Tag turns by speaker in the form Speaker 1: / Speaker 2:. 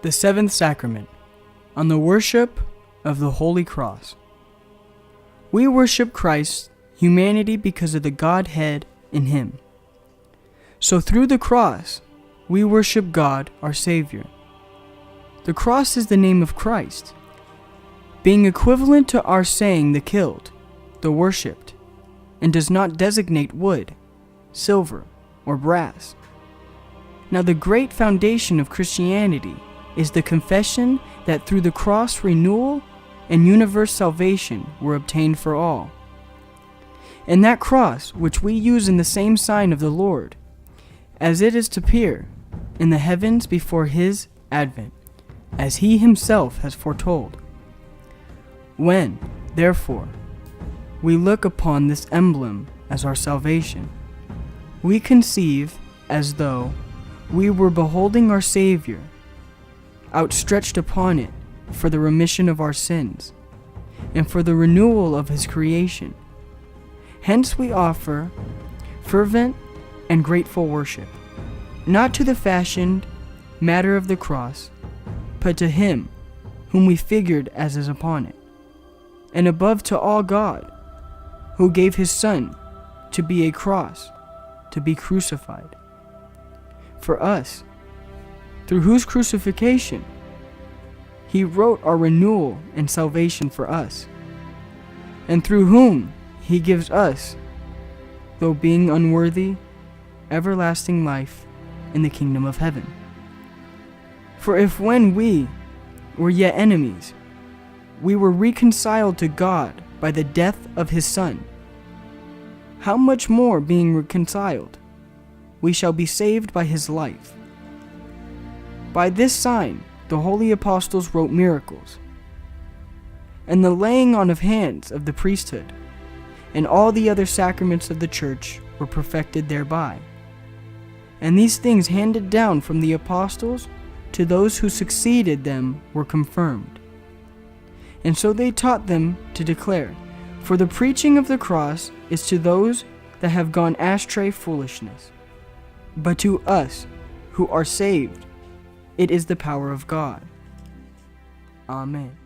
Speaker 1: The seventh sacrament, on the worship of the Holy Cross. We worship Christ, humanity, because of the Godhead in Him. So through the cross, we worship God, our Savior. The cross is the name of Christ, being equivalent to our saying the killed, the worshipped, and does not designate wood, silver, or brass. Now the great foundation of Christianity is the confession that through the cross renewal and universe salvation were obtained for all. And that cross, which we use in the same sign of the Lord, as it is to appear in the heavens before His advent, as He Himself has foretold. When, therefore, we look upon this emblem as our salvation, we conceive as though we were beholding our Savior, outstretched upon it for the remission of our sins, and for the renewal of His creation. Hence we offer fervent and grateful worship, not to the fashioned matter of the cross, but to Him whom we figured as is upon it, and above to all God, who gave His Son to be a cross, to be crucified. For us, through whose crucifixion He wrote our renewal and salvation for us, and through whom He gives us, though being unworthy, everlasting life in the kingdom of heaven. For if when we were yet enemies, we were reconciled to God by the death of His Son, how much more being reconciled, we shall be saved by His life. By this sign the holy apostles wrote miracles, and the laying on of hands of the priesthood, and all the other sacraments of the church were perfected thereby. And these things handed down from the apostles to those who succeeded them were confirmed. And so they taught them to declare, for the preaching of the cross is to those that have gone astray foolishness, but to us who are saved, it is the power of God. Amen.